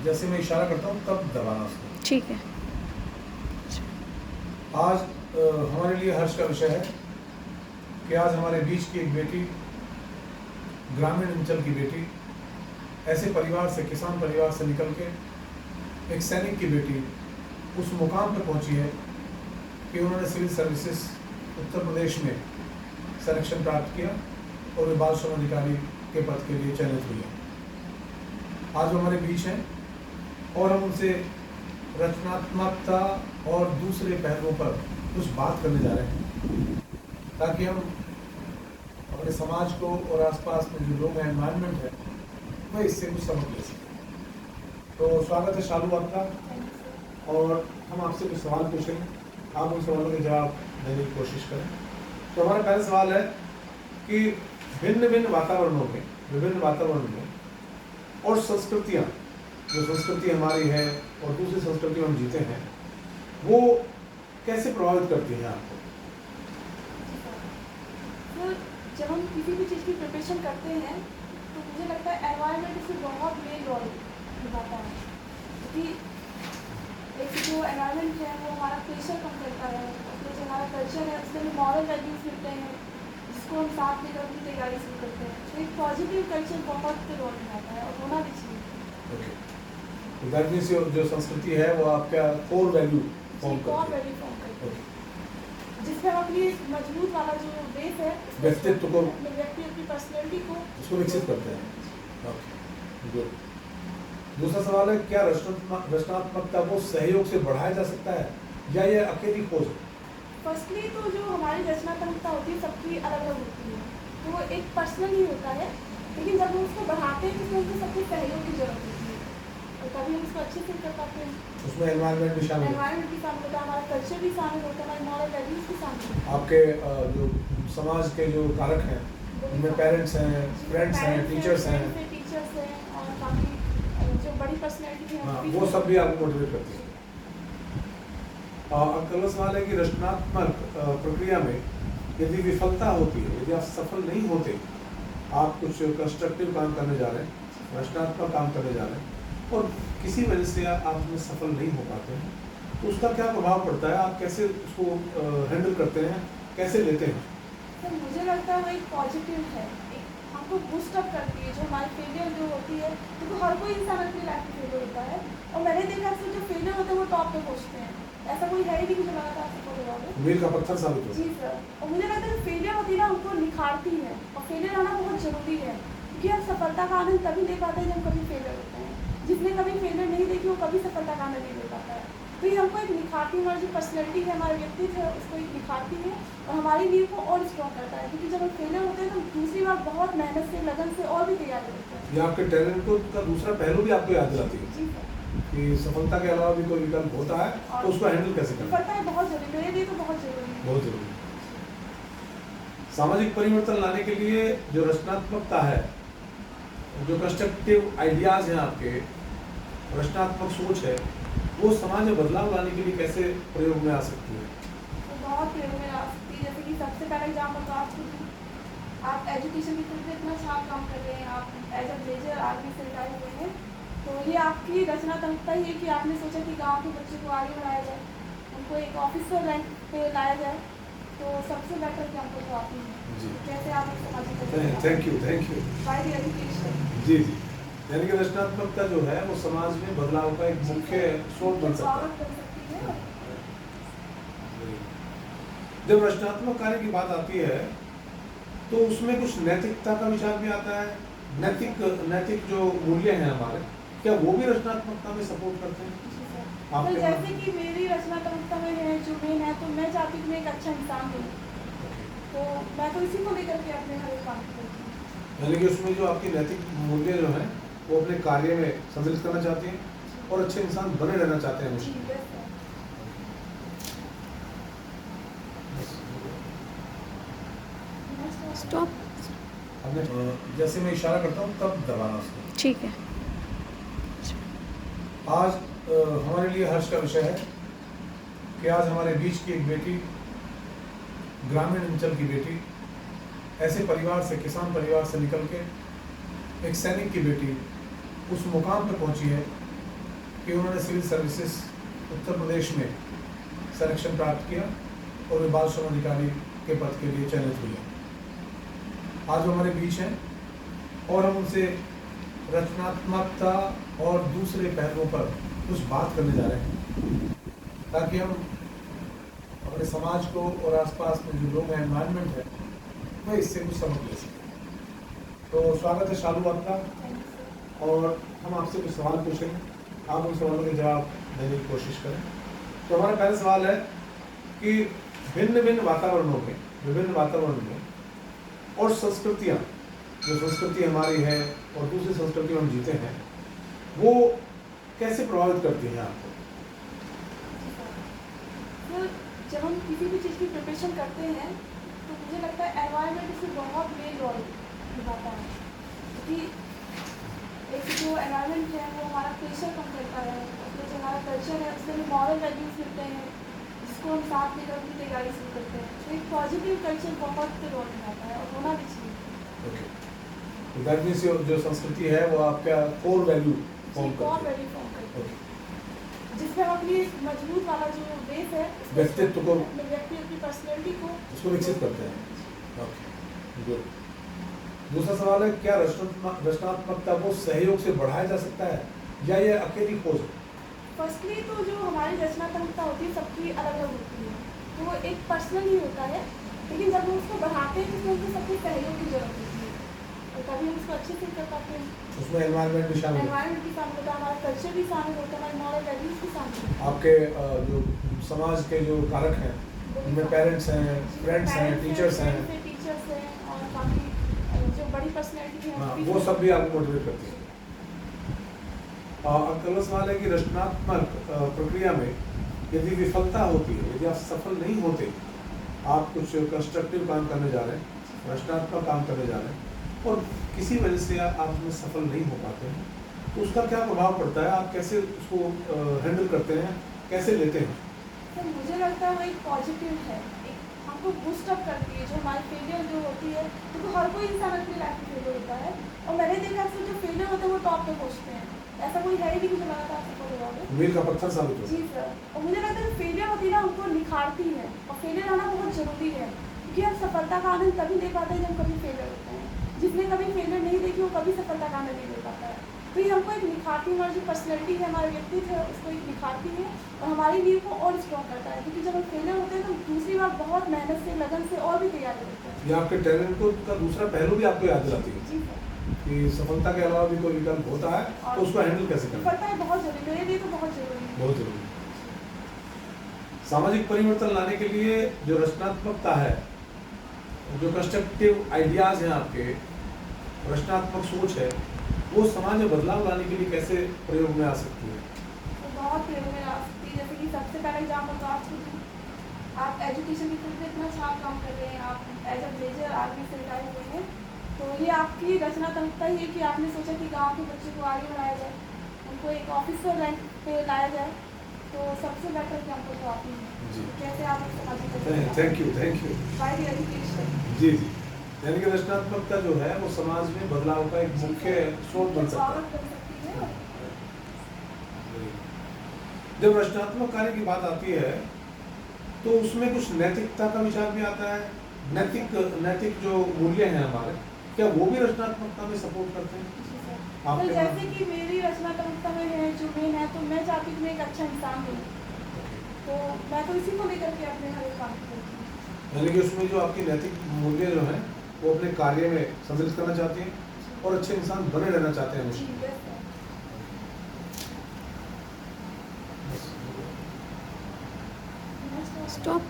जैसे मैं इशारा करता हूँ तब दबाना उसको। ठीक है। आज हमारे लिए हर्ष का विषय है कि आज हमारे बीच की एक बेटी, ग्रामीण अंचल की बेटी, ऐसे परिवार से, किसान परिवार से निकल के एक सैनिक की बेटी उस मुकाम पर पहुंची है कि उन्होंने सिविल सर्विसेज उत्तर प्रदेश में सिलेक्शन प्राप्त किया और वे बाल श्रम अधिकारी के पद के लिए चयनित हुई है। आज वो हमारे बीच हैं और हम उनसे रचनात्मकता और दूसरे पहलुओं पर कुछ बात करने जा रहे हैं ताकि हम अपने समाज को और आसपास में जो लोग हैं, एनवायरनमेंट है, वह इससे कुछ समझ ले सकें। तो स्वागत है शालू आपका, और हम आपसे कुछ सवाल पूछेंगे, आप उन सवालों के जवाब देने की कोशिश करें। तो हमारा पहला सवाल है कि भिन्न भिन्न वातावरणों में, विभिन्न वातावरण में और संस्कृतियाँ, जो संस्कृति हमारी है और दूसरी संस्कृति में हम जीते हैं, वो कैसे प्रभावित करती हैं आपको? तो जब हम किसी भी चीज़ की प्रिपरेशन करते हैं तो मुझे लगता है एनवायरनमेंट इसमें बहुत मेन रोल निभाता है, क्योंकि एक जो एनवायरनमेंट है वो हमारा प्रेशर कम करता है, उसमें जो हमारा कल्चर है उसमें हमें मॉरल वैल्यूज मिलते हैं जिसको हम साथ लेकर अपनी तैयारी शुरू करते हैं। तो एक पॉजिटिव कल्चर बहुत रोल निभाता है और होना भी चाहिए। ओके, तो दैट मीन्स जो संस्कृति है वो आपका कोर वैल्यू फॉर्म करती है, जिसमें हम अपनी मजबूत वाला जो बेस है, व्यक्तित्व को, व्यक्ति अपनी पर्सनैलिटी को उसको विकसित करते हैं। Okay, good. दूसरा सवाल है, क्या रचनात्मकता को सहयोग से बढ़ाया जा सकता है या ये अकेली खोज है? फर्स्टली तो जो हमारी रचनात्मकता होती है सबकी अलग अलग होती है, तो वो एक पर्सनल ही होता है, लेकिन जब हम उसको बढ़ाते हैं तो उसमें सबके सहयोग की जरूरत होती है और तभी हम उसको अच्छे से कर पाते हैं। उसमें एनवायरनमेंट भी शामिल है, एनवायरनमेंट भी शामिल होता है, हमारा कल्चर भी शामिल होता है, हमारे मॉरल वैल्यूज भी शामिल होते हैं। आपके जो समाज के जो कारक हैं उनमें पेरेंट्स हैं, फ्रेंड्स हैं, टीचर्स हैं, और काफ़ी जो बड़ी पर्सनैलिटी है हाँ, वो सब भी आपको मोटिवेट करती है। अगला सवाल है कि रचनात्मक प्रक्रिया में यदि विफलता होती है, यदि आप सफल नहीं होते, आप कुछ कंस्ट्रक्टिव काम करने जा रहे हैं, रचनात्मक काम करने जा रहे हैं और किसी वजह से आप उसमें सफल नहीं हो पाते हैं, तो उसका क्या प्रभाव पड़ता है? आप कैसे उसको हैंडल करते हैं, कैसे लेते हैं? तो मुझे लगता है वो एक पॉजिटिव है, एक हमको बूस्ट अप करती है। जो हमारी फेलियर जो होती है, तो हर कोई इंसान अपनी लाइफ में फेलियर होता है और मैंने देखा कि जो फेलियर होते हैं वो टॉप पे पहुँचते हैं। ऐसा कोई है ही नहीं कि जो लगातार सफल हो रहा हो। मील का पत्थर साबित हो। जी सर, और मुझे लगता है फेलियर होती है ना, उनको निखारती है और फेलियर आना बहुत ज़रूरी है, क्योंकि हम सफलता का आनंद तभी ले पाते हैं जब कभी फेलियर होते हैं। जिसने कभी फेलियर नहीं देखी वो कभी सफलता का आनंद नहीं ले पाता है। तो ये हमको एक निखारती, हमारी जो पर्सनैलिटी है, हमारे व्यक्तित्व है, उसको एक निखारती है और हमारी नींव को और स्ट्रॉन्ग करता है, क्योंकि जब हम फेलियर होते हैं तो दूसरी बार बहुत मेहनत से, लगन से और भी तैयार होते हैं। ये आपके टैलेंट को का दूसरा पहलू भी आपको याद दिलाती है जी सर, कि सफलता के अलावा भी कोई विकल्प होता है, तो उसको हैंडल कैसे करना है। सफलता है बहुत जरूरी, मेरे लिए तो बहुत जरूरी है। बहुत जरूरी है। सामाजिक परिवर्तन लाने के लिए जो रचनात्मकता है, जो कंस्ट्रक्टिव आइडियाज हैं, आपके रचनात्मक सोच है, वो समाज में बदलाव लाने के लिए कैसे प्रयोग में आ सकती है? तो बहुत प्रयोग में आ सकती है। जैसे कि सबसे पहला एग्जाम्पल तो आप एजुकेशन के फील्ड में इतना अच्छा काम कर रहे हैं, आप एज अ मेजर आर्मी से रिटायर हुए हैं, तो ये आपकी रचनात्मकता ही है कि आपने सोचा कि गांव के बच्चे को आगे बढ़ाया जाए, उनको एक ऑफिसर रैंक पे लाया जाए, तो सबसे बेटर एग्जाम्पल तो आप ही हैं। कैसे आप सामाजिक thank you by the education. जी जी, यानी कि रचनात्मकता जो है वो समाज में बदलाव का एक मुख्य स्रोत बन सकता है। जब रचनात्मक कार्य की बात आती है तो उसमें कुछ नैतिकता का विचार भी आता है। नैतिक जो मूल्य हैं हमारे, क्या वो भी रचनात्मकता में सपोर्ट करते हैं? तो जैसे कि मेरी रचनात्मकता में है जो मेन है, तो मैं चाहती हूँ मैं एक अच्छा इंसान हूँ, तो मैं तो इसी को लेकर के अपने हर एक काम करती हूँ। यानी कि उसमें जो आपकी नैतिक मूल्य जो हैं वो अपने कार्य में सम्मिलित करना चाहते हैं और अच्छे इंसान बने रहना चाहते हैं। जी, बस है। स्टॉप। जैसे मैं इशारा करता हूँ तब दबाना उसको। ठीक है। आज हमारे लिए हर्ष का विषय है कि आज हमारे बीच की एक बेटी, ग्रामीण अंचल की बेटी, ऐसे परिवार से, किसान परिवार से निकल के एक सैनिक की बेटी उस मुकाम पर पहुंची है कि उन्होंने सिविल सर्विसेज उत्तर प्रदेश में सिलेक्शन प्राप्त किया और वे बाल श्रम अधिकारी के पद के लिए चयनित हुए। आज वो हमारे बीच हैं और हम उनसे रचनात्मकता और दूसरे पहलुओं पर कुछ बात करने जा रहे हैं, ताकि हम अपने समाज को और आसपास में जो लोग हैं, एनवायरनमेंट है, वह इससे कुछ समझ ले सकें। तो स्वागत है शालू आपका, और हम आपसे कुछ सवाल पूछेंगे, आप उन सवालों के जवाब देने की कोशिश करें। तो हमारा पहला सवाल है कि भिन्न भिन्न वातावरणों में, विभिन्न वातावरण में और संस्कृतियाँ, जो संस्कृति हमारी है और दूसरी संस्कृति में हम जीते हैं, वो कैसे प्रभावित करती हैं आपको? तो जब हम किसी भी चीज़ की प्रिपरेशन करते हैं तो मुझे लगता है एनवायरनमेंट इसमें बहुत मेन रोल निभाता है, क्योंकि एक जो एनवायरनमेंट है वो हमारा प्रेशर कम करता है, उसमें जो हमारा कल्चर है उसमें मॉरल वैल्यूज मिलते हैं जिसको हम साथ लेकर अपनी तैयारी शुरू करते हैं। तो एक पॉजिटिव कल्चर बहुत रोल निभाता है और होना भी चाहिए। ओके, तो दैट मीन्स जो संस्कृति है वो आपका कोर वैल्यू फॉर्म कोर करती है। वैल्यू फॉर्म करती ओके, है, जिसमें हम अपनी मजबूत वाला जो बेस है व्यक्तित्व को, व्यक्ति अपनी पर्सनैलिटी को उसको विकसित करते हैं। Okay, good. दूसरा सवाल है, क्या रचनात्मकता को सहयोग से बढ़ाया जा सकता है या ये अकेली खोज है? फर्स्टली तो जो हमारी रचनात्मकता होती है सबकी अलग अलग होती है, तो वो एक पर्सनल ही होता है, लेकिन जब हम उसको बढ़ाते हैं तो उसमें हमको सबके सहयोग की जरूरत होती है, तो तभी हम उसको अच्छे से कर पाते हैं। उसमें एनवायरनमेंट भी शामिल है, एनवायरनमेंट भी शामिल होता है, हमारा कल्चर भी शामिल होता है, हमारे मॉरल वैल्यूज भी शामिल होता है। आपके जो समाज के जो कारक हैं उनमें पेरेंट्स हैं, फ्रेंड्स हैं, टीचर्स हैं, और काफ़ी जो बड़ी पर्सनैलिटी है हाँ, वो सब भी आपको मोटिवेट करती है। अगला सवाल है कि रचनात्मक प्रक्रिया में यदि विफलता होती है, यदि आप सफल नहीं होते, आप कुछ कंस्ट्रक्टिव काम करने जा रहे हैं, रचनात्मक काम करने जा रहे हैं और किसी वजह से आप उसमें सफल नहीं हो पाते हैं, तो उसका क्या प्रभाव पड़ता है? आप कैसे उसको हैंडल करते हैं, कैसे लेते हैं? तो मुझे लगता है वो एक पॉजिटिव है, एक हमको बूस्ट अप करती है। जो हमारी फेलियर जो होती है, तो हर कोई इंसान अपनी लाइफ में फेलियर होता है, और मैंने देखा अक्सर जो फेलियर होते हैं वो टॉप पे पहुँचते हैं, ऐसा कोई है ही नहीं कि जो लगातार सफल हुआ हो। मील का पत्थर साबित हो। जी सर, और मुझे लगता है जो फेलियर होती है ना हमको निखारती है, और फेलियर आना बहुत ज़रूरी है, क्योंकि हम सफलता का आनंद तभी ले पाते हैं जब कभी फेलियर होते हैं। जिसने कभी फेलियर नहीं देखी वो कभी सफलता का आनंद नहीं ले पाता है। तो ये हमको एक निखारती है, हमारी जो पर्सनैलिटी है, हमारे व्यक्तित्व है, उसको एक निखारती है और हमारी नींव को और स्ट्रॉन्ग करता है, क्योंकि जब हम फेलियर होते हैं तो दूसरी बार बहुत मेहनत से, लगन से और भी तैयार होते हैं। ये आपके टैलेंट को का दूसरा पहलू भी आपको याद दिलाती है जी सर, कि सफलता के अलावा भी कोई विकल्प होता है, तो उसको हैंडल कैसे करना है। सफलता है बहुत जरूरी, मेरे लिए तो बहुत जरूरी है। बहुत जरूरी है। सामाजिक परिवर्तन लाने के लिए जो रचनात्मकता है, जो कंस्ट्रक्टिव आइडियाज हैं, आपके रचनात्मक सोच है, वो समाज में बदलाव लाने के लिए कैसे प्रयोग में आ सकती है? तो बहुत प्रयोग में आ सकती है। जैसे कि सबसे पहला एग्जाम्पल तो आप एजुकेशन के फील्ड में इतना अच्छा काम कर रहे हैं, आप एज अ मेजर आर्मी से रिटायर हुए हैं, तो ये आपकी रचनात्मकता ही है कि आपने सोचा कि गांव के बच्चे को आगे बढ़ाया जाए, उनको एक ऑफिसर रैंक पे लाया जाए, तो सबसे बेटर एग्जाम्पल तो आप ही हैं। कैसे आप सामाजिक थैंक यू बाय एजुकेशन। जी जी, यानी कि रचनात्मकता जो है वो समाज में बदलाव का एक मुख्य स्रोत बन सकता है। जब रचनात्मक कार्य की बात आती है तो उसमें कुछ नैतिकता का विचार भी आता है। नैतिक जो मूल्य हैं हमारे, क्या वो भी रचनात्मकता में सपोर्ट करते हैं? तो जैसे कि मेरी रचनात्मकता में है जो मेन है, तो मैं चाहती हूँ मैं एक अच्छा इंसान हूँ, तो मैं तो इसी को लेकर के अपने हर काम करती हूँ। यानी कि उसमें जो आपकी नैतिक मूल्य जो है वो अपने कार्य में सम्मिलित करना चाहती हैं और अच्छे इंसान बने रहना चाहते हैं हमेशा। Stop.